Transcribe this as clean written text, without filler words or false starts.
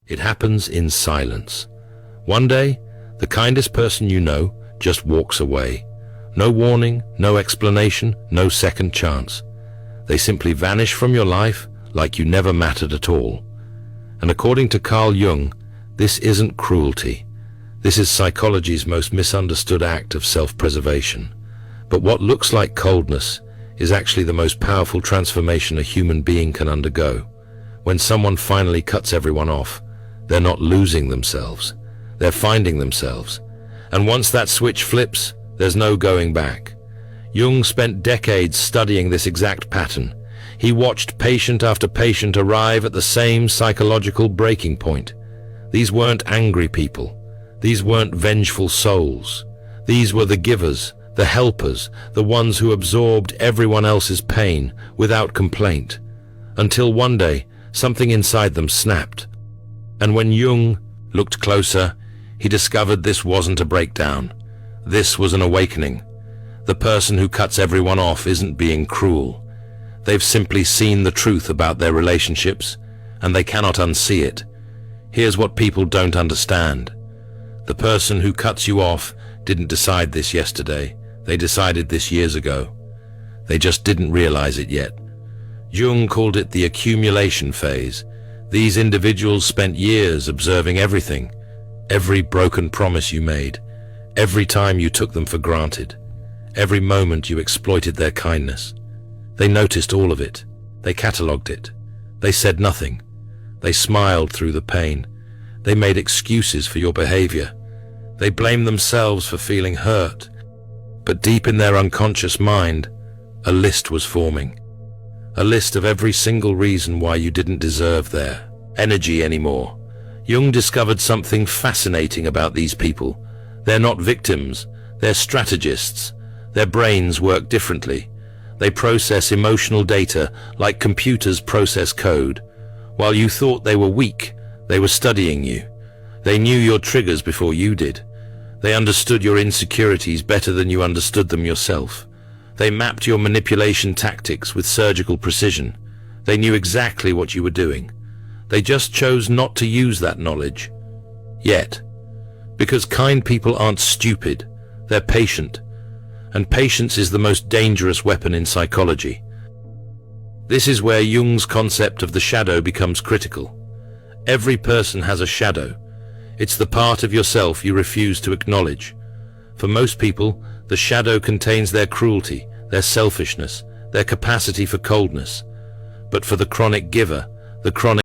It happens in silence. One day, the kindest person you know just walks away. No warning, no explanation, no second chance. They simply vanish from your life like you never mattered at all. And according to Carl Jung, this isn't cruelty. This is psychology's most misunderstood act of self-preservation. But what looks like coldness is actually the most powerful transformation a human being can undergo. When someone finally cuts everyone off, they're not losing themselves. They're finding themselves. And once that switch flips, there's no going back. Jung spent decades studying this exact pattern. He watched patient after patient arrive at the same psychological breaking point. These weren't angry people. These weren't vengeful souls. These were the givers, the helpers, the ones who absorbed everyone else's pain without complaint. Until one day, something inside them snapped. And when Jung looked closer, he discovered this wasn't a breakdown. This was an awakening. The person who cuts everyone off isn't being cruel. They've simply seen the truth about their relationships, and they cannot unsee it. Here's what people don't understand. The person who cuts you off didn't decide this yesterday. They decided this years ago. They just didn't realize it yet. Jung called it the accumulation phase. These individuals spent years observing everything, every broken promise you made, every time you took them for granted, every moment you exploited their kindness. They noticed all of it. They catalogued it. They said nothing. They smiled through the pain. They made excuses for your behavior. They blamed themselves for feeling hurt. But deep in their unconscious mind, a list was forming. A list of every single reason why you didn't deserve their energy anymore. Jung discovered something fascinating about these people. They're not victims. They're strategists. Their brains work differently. They process emotional data like computers process code. While you thought they were weak, they were studying you. They knew your triggers before you did. They understood your insecurities better than you understood them yourself. They mapped your manipulation tactics with surgical precision. They knew exactly what you were doing. They just chose not to use that knowledge. Yet. Because kind people aren't stupid, they're patient. And patience is the most dangerous weapon in psychology. This is where Jung's concept of the shadow becomes critical. Every person has a shadow. It's the part of yourself you refuse to acknowledge. For most people, the shadow contains their cruelty, their selfishness, their capacity for coldness. But for the chronic giver, the chronic